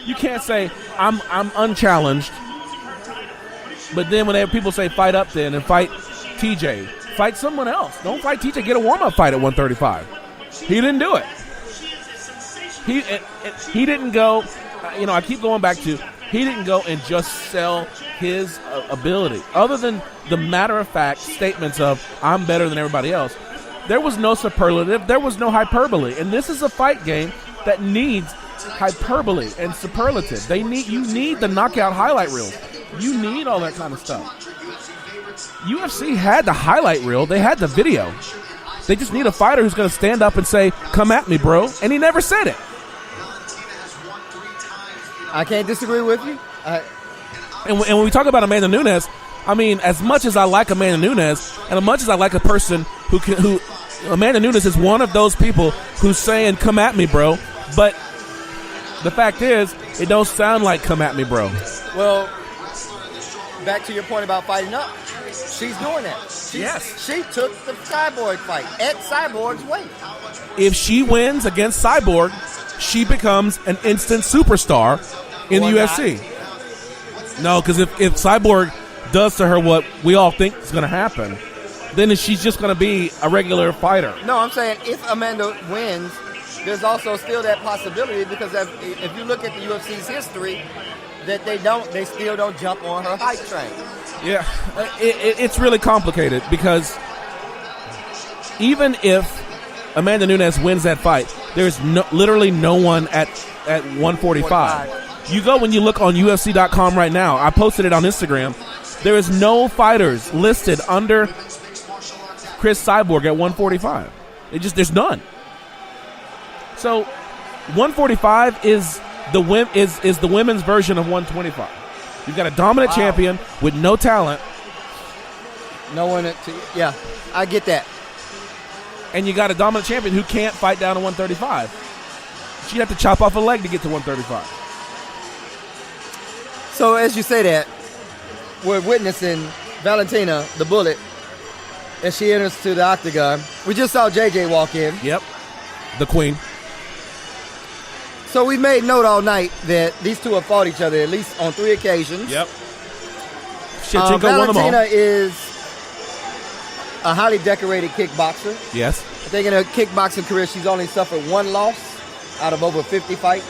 You can't say I'm unchallenged, but then when people say fight up then and fight TJ, fight someone else. Don't fight TJ. Get a warm-up fight at 135. He didn't do it. He didn't go, I keep going back to he didn't go and just sell his ability. Other than the matter-of-fact statements of, I'm better than everybody else, there was no superlative, there was no hyperbole. And this is a fight game that needs hyperbole and superlative. You need the knockout highlight reel. You need all that kind of stuff. UFC had the highlight reel. They had the video. They just need a fighter who's going to stand up and say, come at me, bro. And he never said it. I can't disagree with you. And when we talk about Amanda Nunes, I mean, as much as I like Amanda Nunes, and as much as I like a person who Amanda Nunes is one of those people who's saying, come at me, bro. But the fact is, it don't sound like come at me, bro. Well, back to your point about fighting up. She's doing that. She took the Cyborg fight at Cyborg's weight. If she wins against Cyborg, she becomes an instant superstar in the UFC. No, because if Cyborg does to her what we all think is going to happen, then she's just going to be a regular fighter. No, I'm saying if Amanda wins, there's also still that possibility because if you look at the UFC's history, that they still don't jump on her hype train. Yeah, it's really complicated because even if Amanda Nunes wins that fight, there's literally no one at 145. You go when you look on UFC.com right now. I posted it on Instagram. There is no fighters listed under Chris Cyborg at 145. There's none. So 145 is the women's version of 125. You've got a dominant champion with no talent. No one yeah, I get that. And you got a dominant champion who can't fight down to 135. She'd have to chop off a leg to get to 135. So as you say that, we're witnessing Valentina, the Bullet, as she enters to the octagon. We just saw JJ walk in. Yep, the queen. So we made note all night that these two have fought each other at least on 3 occasions. Yep. Shevchenko won them all. Valentina is a highly decorated kickboxer. Yes. I think in her kickboxing career, she's only suffered 1 loss out of over 50 fights.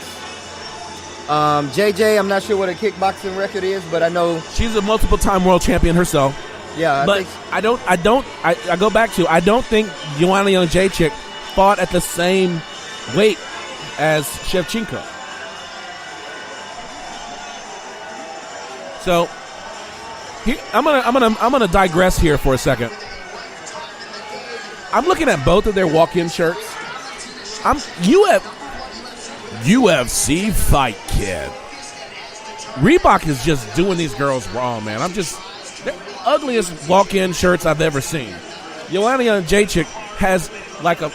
JJ, I'm not sure what her kickboxing record is, but I know she's a multiple-time world champion herself. Yeah, I go back to I don't think Joanna Jędrzejczyk fought at the same weight as Shevchenko. So here, I'm gonna digress here for a second. I'm looking at both of their walk-in shirts. UFC Fight Kid. Reebok is just doing these girls wrong, man. They're ugliest walk-in shirts I've ever seen. Joanna Jędrzejczyk has like a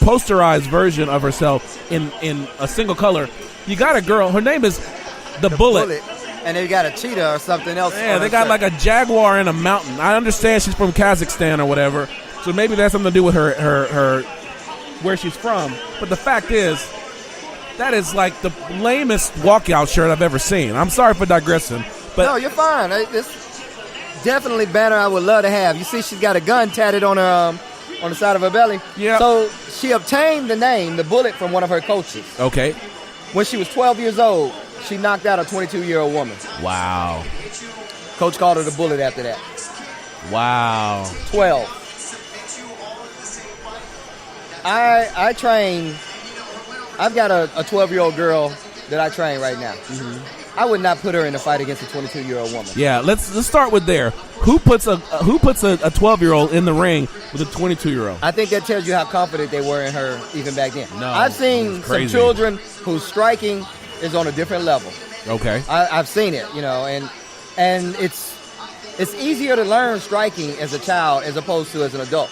posterized version of herself in a single color. You got a girl, her name is the Bullet. And they got a cheetah or something else. Yeah, they got like a jaguar in a mountain. I understand she's from Kazakhstan or whatever, so maybe that's something to do with her where she's from. But the fact is, that is like the lamest walkout shirt I've ever seen. I'm sorry for digressing, but no, you're fine. It's definitely banner I would love to have. You see, she's got a gun tatted on her on the side of her belly. Yeah. So she obtained the name, the Bullet, from one of her coaches. Okay. When she was 12 years old, she knocked out a 22-year-old woman. Wow. Coach called her the Bullet after that. Wow. 12. I train. I've got a 12-year-old girl that I train right now. Mm-hmm. I would not put her in a fight against a 22-year-old woman. Yeah, let's start with there. Who puts a 12-year-old in the ring with a 22-year-old? I think that tells you how confident they were in her even back then. No, I've seen some children whose striking is on a different level. Okay. I've seen it, and it's easier to learn striking as a child as opposed to as an adult.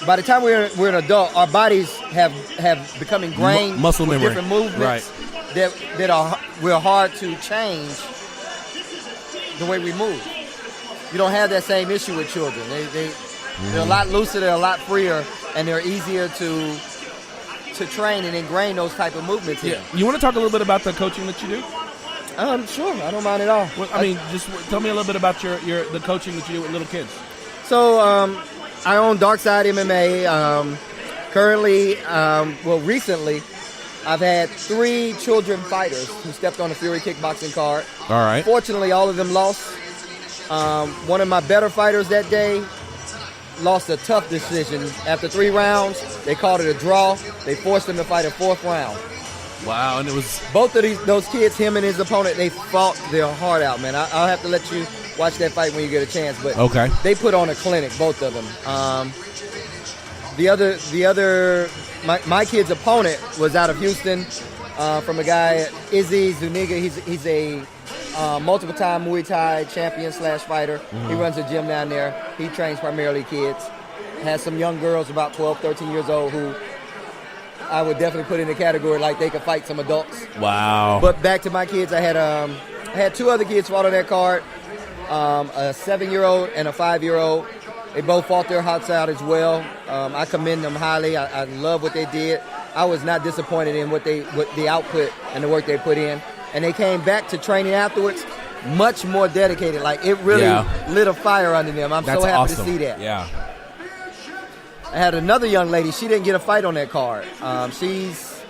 By the time we're an adult, our bodies have become ingrained muscle with memory. Different movements right. we're hard to change the way we move. You don't have that same issue with children. They're a lot looser, they're a lot freer, and they're easier to train and ingrain those type of movements in. You want to talk a little bit about the coaching that you do? Sure. I don't mind at all. Well, just tell me a little bit about the coaching that you do with little kids. So, I own Darkside MMA. Currently, recently, I've had 3 children fighters who stepped on the Fury kickboxing card. All right. Fortunately, all of them lost. One of my better fighters that day lost a tough decision. After 3 rounds, they called it a draw. They forced him to fight a 4th round. Wow, and it was both of those kids, him and his opponent, they fought their heart out, man. I'll have to let you watch that fight when you get a chance. But okay. They put on a clinic, both of them. My kid's opponent was out of Houston, from a guy, Izzy Zuniga. He's a multiple-time Muay Thai champion / fighter. Mm-hmm. He runs a gym down there. He trains primarily kids. Has some young girls about 12, 13 years old who I would definitely put in the category like they could fight some adults. Wow. But back to my kids, I had 2 other kids fought on that card, a 7-year-old and a 5-year-old. They both fought their hearts out as well. I commend them highly. I love what they did. I was not disappointed in what the output and the work they put in. And they came back to training afterwards much more dedicated. Like, it really lit a fire under them. I'm so happy to see that. Yeah. I had another young lady. She didn't get a fight on that card. She's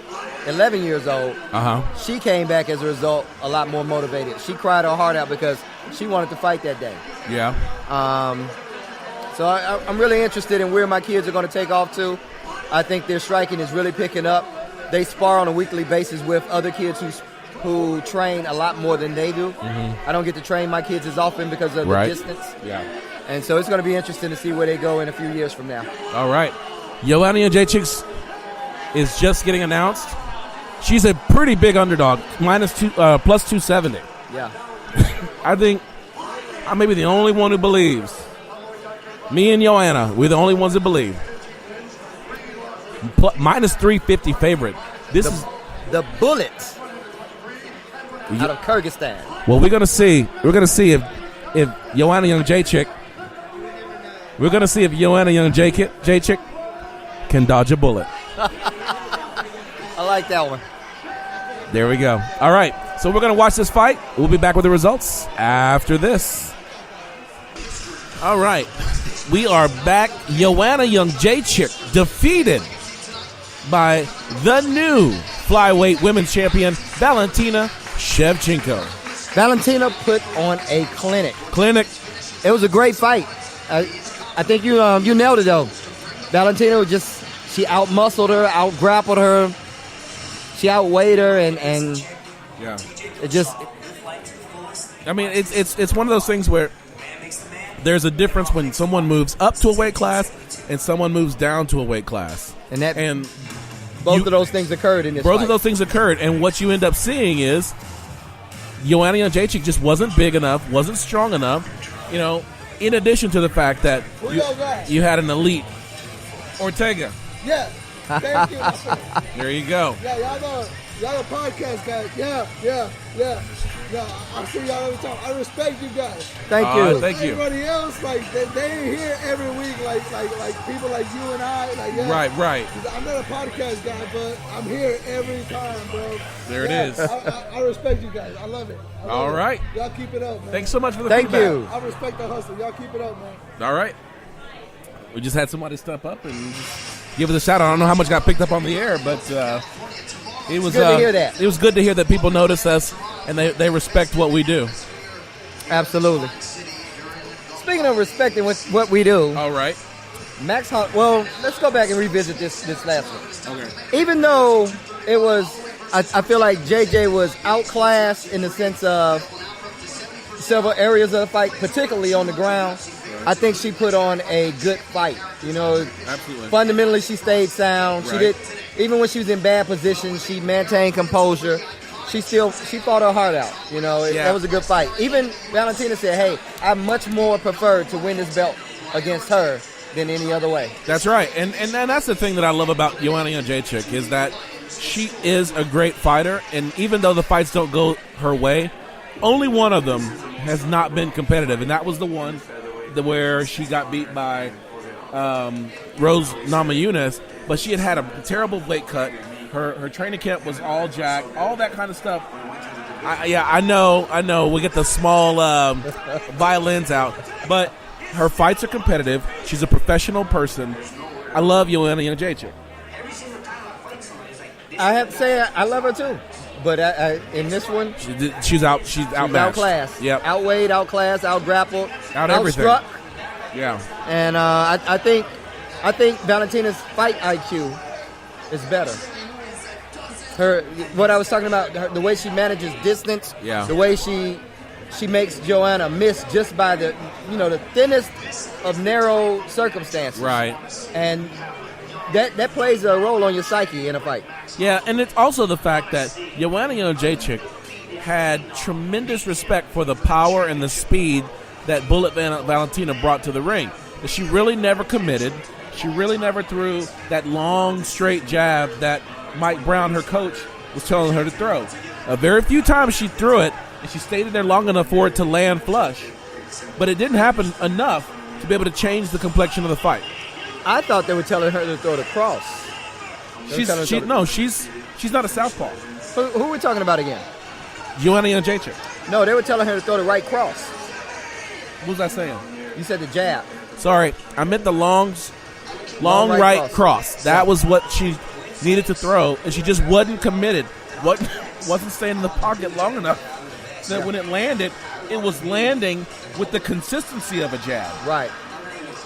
11 years old. Uh-huh. She came back as a result a lot more motivated. She cried her heart out because she wanted to fight that day. Yeah. So I'm really interested in where my kids are going to take off to. I think their striking is really picking up. They spar on a weekly basis with other kids who train a lot more than they do. Mm-hmm. I don't get to train my kids as often because of the distance. Yeah. And so it's going to be interesting to see where they go in a few years from now. All right. Joanna Jędrzejczyk is just getting announced. She's a pretty big underdog, plus 270. Yeah. I think I may be the only one who believes. Me and Joanna, we're the only ones that believe. Minus 350 favorite. This is the Bullets out of Kyrgyzstan. Well, we're gonna see. We're gonna see if Joanna Jędrzejczyk. We're gonna see if Joanna Jędrzejczyk can dodge a bullet. I like that one. There we go. All right. So we're gonna watch this fight. We'll be back with the results after this. All right. We are back. Joanna Jędrzejczyk defeated by the new flyweight women's champion, Valentina Shevchenko. Valentina put on a clinic. It was a great fight. I think you nailed it, though. Valentina she out-muscled her, out-grappled her. She outweighed her, and yeah. It just... I mean, it's one of those things where there's a difference when someone moves up to a weight class and someone moves down to a weight class. And both of those things occurred in this Both fight. of those things occurred, and what you end up seeing is Joanna Jędrzejczyk just wasn't big enough, wasn't strong enough, in addition to the fact that you had an elite Ortega. Yeah, thank you. There you go. Yeah, y'all the podcast guys. Yeah. I see y'all every time. I respect you guys. Thank you. Thank you. Everybody else, like they ain't here every week, like people like you and I. Like, yeah. Right. I'm not a podcast guy, but I'm here every time, bro. There it is. I respect you guys. I love it. All right. Y'all keep it up, man. Thanks so much for the feedback. Thank you. I respect the hustle. Y'all keep it up, man. All right. We just had somebody step up and just give us a shout out. I don't know how much got picked up on the air, but it was good to hear that. It was good to hear that people notice us and they respect what we do. Absolutely. Speaking of respecting what we do, all right. Max Hunt. Well, let's go back and revisit this last one. Okay. Even though it was, I feel like JJ was outclassed in the sense of several areas of the fight, particularly on the ground. I think she put on a good fight. Absolutely. Fundamentally, she stayed sound. Right. She did, even when she was in bad positions, she maintained composure. She fought her heart out. That was a good fight. Even Valentina said, "Hey, I much more prefer to win this belt against her than any other way." That's right, and that's the thing that I love about Joanna Jędrzejczyk is that she is a great fighter, and even though the fights don't go her way, only one of them has not been competitive, and that was the one where she got beat by Rose Namajunas, but she had a terrible weight cut. Her training camp was all jacked, all that kind of stuff. I know. We get the small violins out, but her fights are competitive. She's a professional person. I love Joanna Jędrzejczyk. I have to say I love her too, but in this one, she's outmatched. Outclassed. Yep. Outweighed, outclassed, outgrappled, Everything. outstruck. Yeah. And I think Valentina's fight IQ is better. What I was talking about, the way she manages distance, the way she makes Joanna miss just by the thinnest of narrow circumstances. Right. And that plays a role on your psyche in a fight. Yeah, and it's also the fact that Joanna Jędrzejczyk had tremendous respect for the power and the speed that Bullet Valentina brought to the ring. But she really never committed. She really never threw that long, straight jab that Mike Brown, her coach, was telling her to throw. Very few times she threw it, and she stayed in there long enough for it to land flush. But it didn't happen enough to be able to change the complexion of the fight. I thought they were telling her to throw the cross. She's not a southpaw. Who are we talking about again? Joanna Jędrzejczyk. No, they were telling her to throw the right cross. What was I saying? You said the jab. Sorry, I meant the long right cross. That was what she needed to throw, and she just wasn't committed. Wasn't staying in the pocket long enough. So that when it landed, it was landing with the consistency of a jab. Right.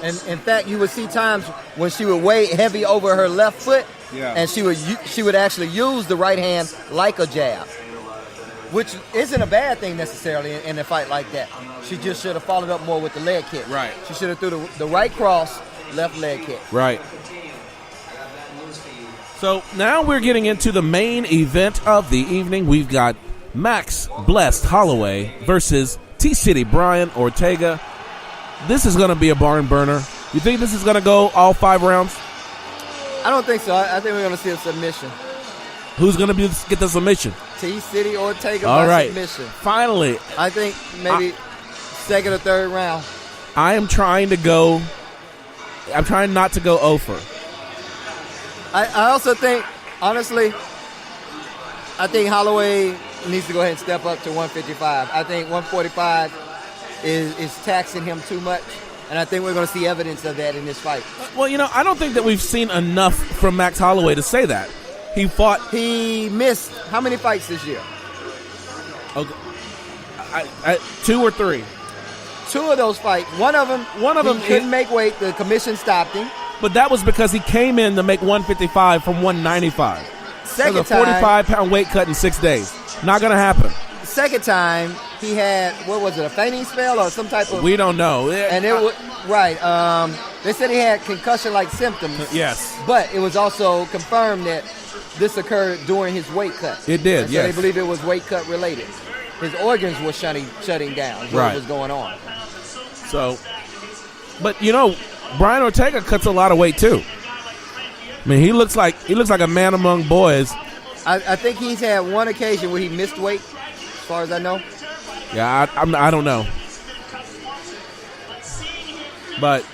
And in fact, you would see times when she would weigh heavy over her left foot, and she would actually use the right hand like a jab, which isn't a bad thing necessarily in a fight like that. She just should have followed up more with the leg kick. Right. She should have threw the right cross, left leg kick. Right. So now we're getting into the main event of the evening. We've got Max Blessed Holloway versus T-City Brian Ortega. This is going to be a barn burner. You think this is going to go all 5 rounds? I don't think so. I think we're going to see a submission. Who's going to get the submission? T-City Ortega all by right. submission. Finally. I think maybe second or third round. I'm trying not to go over. I also think, honestly, I think Holloway needs to go ahead and step up to 155. I think 145 is taxing him too much, and I think we're going to see evidence of that in this fight. Well, I don't think that we've seen enough from Max Holloway to say that. He missed how many fights this year? Okay, 2 or 3. 2 of those fights. One of them he couldn't make weight. The commission stopped him. But that was because he came in to make 155 from 195. Second a 45-pound weight cut in 6 days. Not going to happen. Second time, he had, what was it, a fainting spell or some type of... We don't know. And it was, right. They said he had concussion-like symptoms. Yes. But it was also confirmed that this occurred during his weight cut. It did, yes. So they believe it was weight cut related. His organs were shutting down. What was going on. So, but Brian Ortega cuts a lot of weight too. I mean, he looks like a man among boys. I think he's had one occasion where he missed weight, as far as I know. Yeah, I don't know. But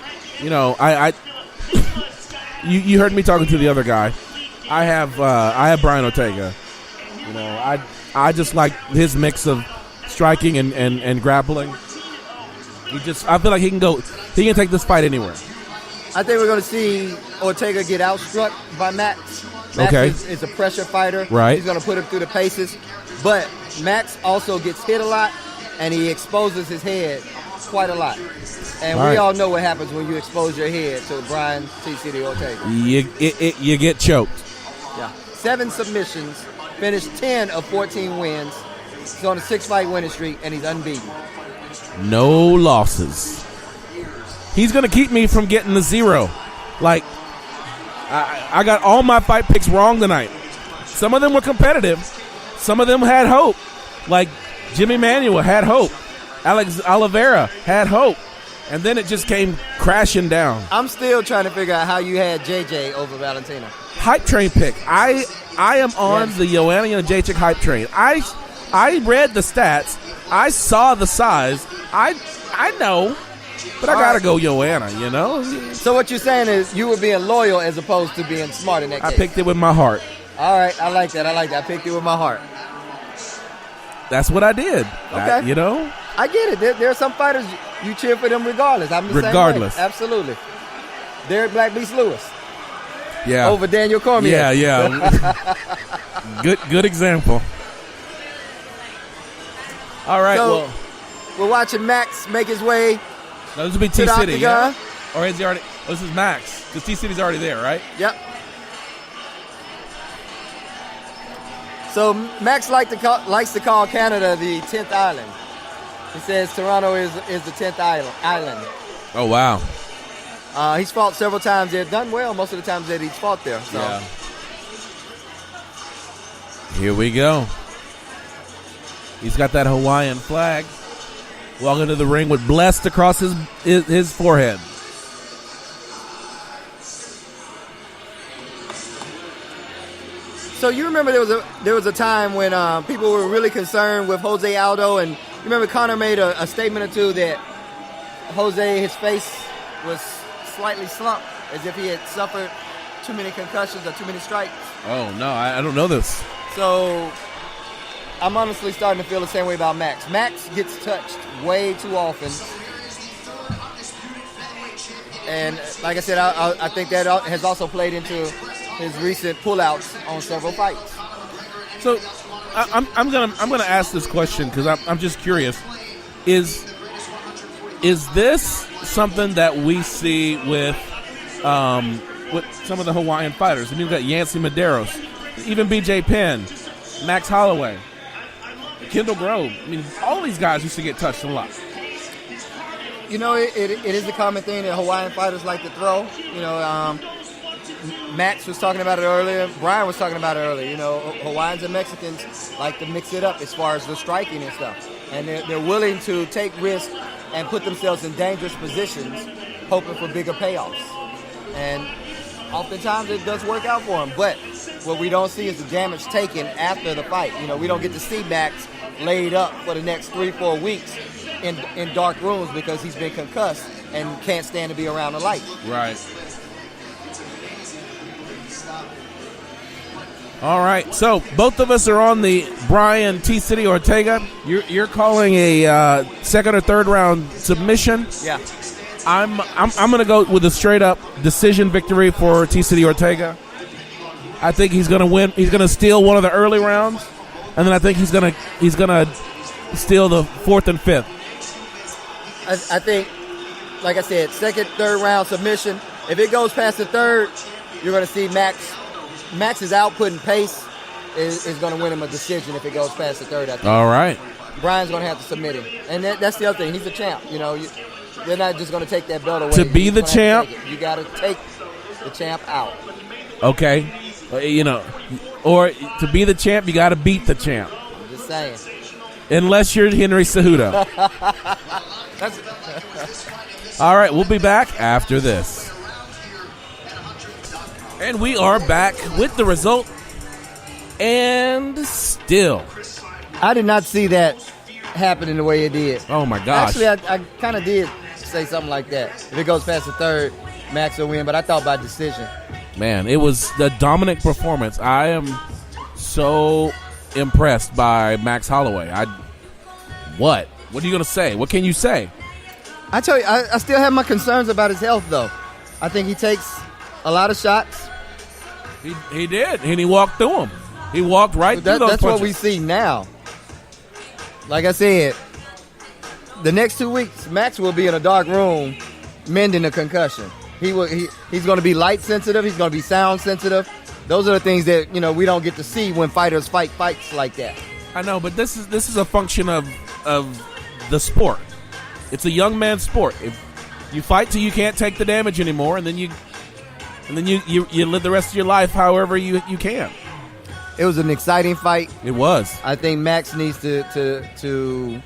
you heard me talking to the other guy. I have Brian Ortega. I just like his mix of striking and grappling. I feel like he can take this fight anywhere. I think we're going to see Ortega get outstruck by Max. Max is a pressure fighter. Right. He's going to put him through the paces. But Max also gets hit a lot, and he exposes his head quite a lot. And we all know what happens when you expose your head to Brian T-City Ortega. You get choked. Yeah. 7 submissions, finished 10 of 14 wins. He's on a 6-fight winning streak, and he's unbeaten. No losses. He's going to keep me from getting the 0. Like, I got all my fight picks wrong tonight. Some of them were competitive. Some of them had hope. Like, Jimmy Manuel had hope. Alex Oliveira had hope. And then it just came crashing down. I'm still trying to figure out how you had JJ over Valentina. Hype train pick. I am on the Joanna Jędrzejczyk hype train. I read the stats. I saw the size. I know. But I got to go Joanna, So what you're saying is you were being loyal as opposed to being smart in that case. I picked it with my heart. All right. I like that. I picked it with my heart. That's what I did. Okay. I get it. There are some fighters you cheer for them regardless. I'm the regardless. Same way. Absolutely. Derek Black beats Lewis. Yeah. over Daniel Cormier. Yeah. Good example. All right. So, we're watching Max make his way. No, this would be to the T-City, yeah? octagon. Or is he already? Oh, this is Max. Because T-City's already there, right? Yep. So Max likes to call Canada the 10th island. He says Toronto is the 10th island. Oh, wow. He's fought several times there. Done well most of the times that he's fought there. So. Yeah. Here we go. He's got that Hawaiian flag. Walking to the ring with blessed across his forehead. So you remember there was a time when people were really concerned with Jose Aldo, and you remember Conor made a statement or two that Jose, his face was slightly slumped, as if he had suffered too many concussions or too many strikes. Oh, no, I don't know this. So I'm honestly starting to feel the same way about Max. Max gets touched way too often. And like I said, I think that has also played into his recent pullouts on several fights. So I'm gonna ask this question because I'm just curious. Is this something that we see with some of the Hawaiian fighters? I mean, we've got Yancy Medeiros, even BJ Penn, Max Holloway, Kendall Grove. I mean, all these guys used to get touched a lot. You know, it is a common thing that Hawaiian fighters like to throw. You know, Max was talking about it earlier. Brian was talking about it earlier. You know, Hawaiians and Mexicans like to mix it up as far as the striking and stuff. And they're willing to take risks and put themselves in dangerous positions, hoping for bigger payoffs. And oftentimes it does work out for them. But what we don't see is the damage taken after the fight. You know, we don't get to see Max laid up for the next 3-4 weeks in dark rooms because he's been concussed and can't stand to be around the light. Right. All right. So both of us are on the Brian T-City Ortega. You're calling a second or third round submission. Yeah. I'm going to go with a straight up decision victory for T-City Ortega. I think he's going to win. He's going to steal one of the early rounds, and then I think he's going to steal the fourth and fifth. I think, like I said, second, third round submission. If it goes past the third, you're going to see Max's output and pace is going to win him a decision if it goes past the third. I think. All right. Brian's going to have to submit him. And that's the other thing. He's a champ. You know, they're not just going to take that belt away. To be the champ? You got to take the champ out. Okay. You know, or to be the champ, you got to beat the champ. I'm just saying. Unless you're Henry Cejudo. All right, we'll be back after this. And we are back with the result. And still. I did not see that happening the way it did. Oh, my gosh. Actually, I kind of did say something like that. If it goes past the third, Max will win. But I thought by decision. Man, it was the dominant performance. I am so impressed by Max Holloway. What are you going to say? What can you say? I tell you, I still have my concerns about his health, though. I think he takes a lot of shots. He did, and he walked through them. He walked right through those That's punches. what we see now. Like I said, the next 2 weeks, Max will be in a dark room mending a concussion. He's going to be light sensitive. He's going to be sound sensitive. Those are the things that, you know, we don't get to see when fighters fight fights like that. I know, but this is a function of the sport. It's a young man's sport. If you fight till you can't take the damage anymore, and then you live the rest of your life however you can. It was an exciting fight. It was. I think Max needs to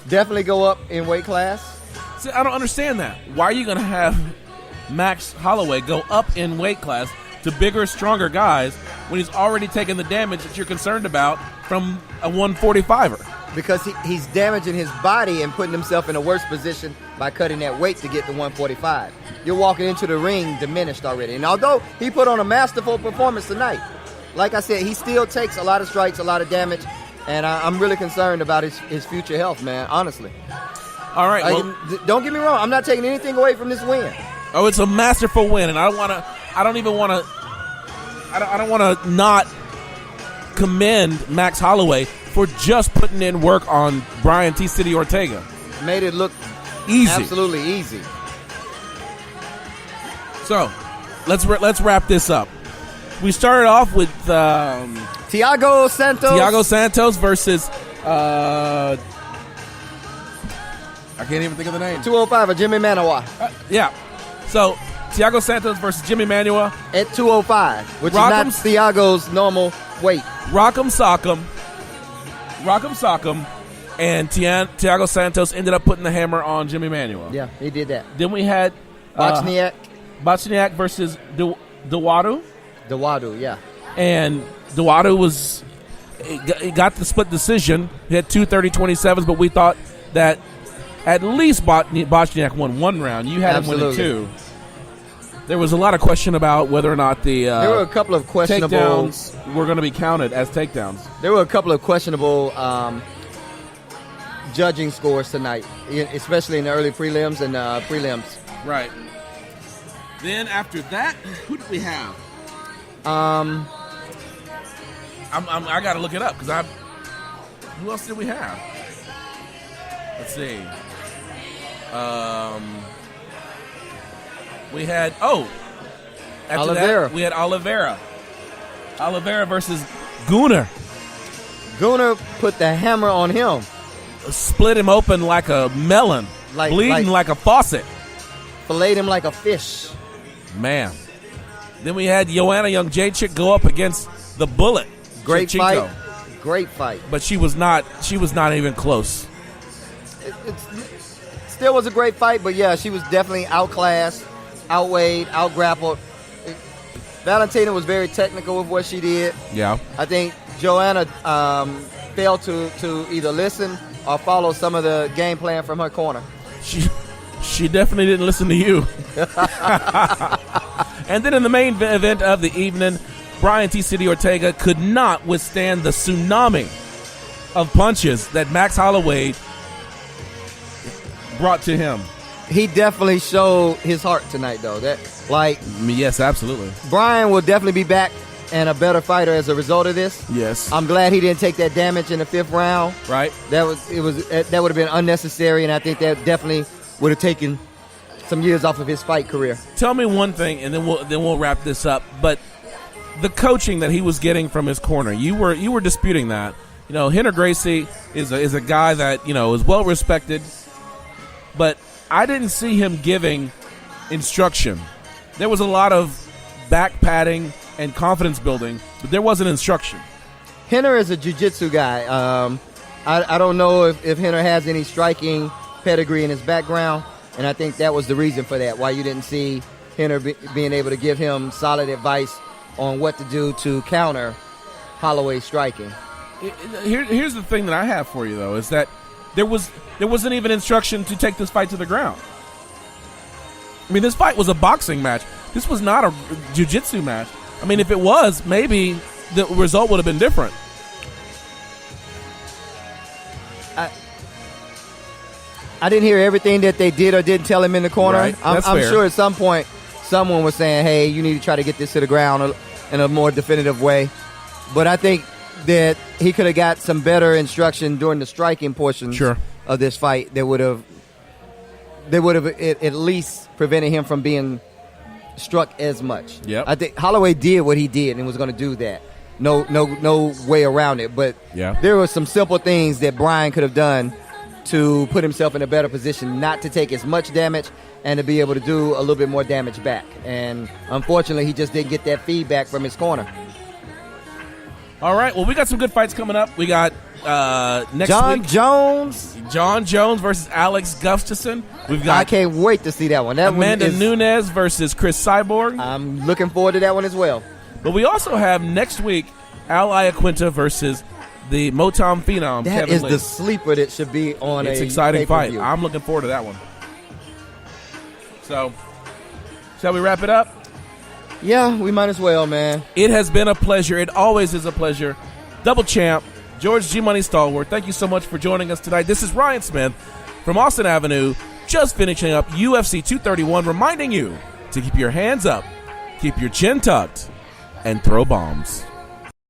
definitely go up in weight class. See, I don't understand that. Why are you going to have Max Holloway go up in weight class to bigger, stronger guys when he's already taken the damage that you're concerned about from a 145er? Because he's damaging his body and putting himself in a worse position by cutting that weight to get to 145. You're walking into the ring diminished already. And although he put on a masterful performance tonight, like I said, he still takes a lot of strikes, a lot of damage, and I'm really concerned about his future health, man, honestly. All right. Well, don't get me wrong. I'm not taking anything away from this win. Oh, it's a masterful win, and I don't want to not commend Max Holloway for just putting in work on Brian T. City Ortega. Made it look easy, absolutely easy. So, let's wrap this up. We started off with Thiago Santos versus I can't even think of the name. 205 of Jimmy Manuwa. Yeah. So, Thiago Santos versus Jimmy Manuwa at 205, which is not Thiago's normal weight. Rock'em sock'em, and Thiago Santos ended up putting the hammer on Jimmy Manuwa. Yeah, he did that. Then we had Bochniak versus Dawadu. Dawadu, yeah. And Dawadu he got the split decision. He had 2:30-27s, but we thought that at least Bochniak won one round. You had him winning two. There was a lot of question about whether or not there were a couple of questionable takedowns were going to be counted as takedowns. There were a couple of questionable judging scores tonight, especially in the early prelims and prelims. Right. Then after that, who did we have? I got to look it up because who else did we have? Let's see. We had Oliveira. We had Oliveira versus Gunnar. Gunnar put the hammer on him, split him open like a melon, bleeding like a faucet, filleted him like a fish. Man. Then we had Joanna Jędrzejczyk go up against the Bullet. Great Shevchenko. fight. Great fight. But she was not even close. It still was a great fight, but yeah, she was definitely outclassed, outweighed, outgrappled. Valentina was very technical with what she did. Yeah. I think Joanna failed to either listen or follow some of the game plan from her corner. She definitely didn't listen to you. And then in the main event of the evening, Brian T. City Ortega could not withstand the tsunami of punches that Max Holloway brought to him. He definitely showed his heart tonight, though. Yes, absolutely. Brian will definitely be back and a better fighter as a result of this. Yes. I'm glad he didn't take that damage in the fifth round. Right. That would have been unnecessary, and I think that definitely would have taken some years off of his fight career. Tell me one thing, and then we'll wrap this up. But the coaching that he was getting from his corner, you were disputing that. Henner Gracie is a guy that is well respected, but I didn't see him giving instruction. There was a lot of back patting and confidence building, but there wasn't instruction. Henner is a jiu-jitsu guy. I don't know if Henner has any striking pedigree in his background, and I think that was the reason for that, why you didn't see Henner being able to give him solid advice on what to do to counter Holloway's striking. Here's the thing that I have for you, though, is that there wasn't even instruction to take this fight to the ground. I mean, this fight was a boxing match. This was not a jiu-jitsu match. I mean, if it was, maybe the result would have been different. I didn't hear everything that they did or didn't tell him in the corner. Right. I'm sure at some point someone was saying, hey, you need to try to get this to the ground in a more definitive way. But I think that he could have got some better instruction during the striking portions of this fight that would have at least prevented him from being struck as much. Yep. I think Holloway did what he did and was going to do that. No way around it. But there were some simple things that Brian could have done to put himself in a better position not to take as much damage and to be able to do a little bit more damage back. And unfortunately, he just didn't get that feedback from his corner. All right, well, we got some good fights coming up. We got next John week, John Jones versus Alex Gustafsson. We've got I can't wait to see that one. Amanda Nunes versus Chris Cyborg. I'm looking forward to that one as well. But we also have next week Al Iaquinta versus the Motown Phenom. That Kevin is Lee. The sleeper that should be on It's a exciting fight. pay-per-view. I'm looking forward to that one. So, shall we wrap it up? Yeah, we might as well, man. It has been a pleasure. It always is a pleasure. Double champ, George G. Money Stallworth, thank you so much for joining us tonight. This is Ryan Smith from Austin Avenue just finishing up UFC 231, reminding you to keep your hands up, keep your chin tucked, and throw bombs.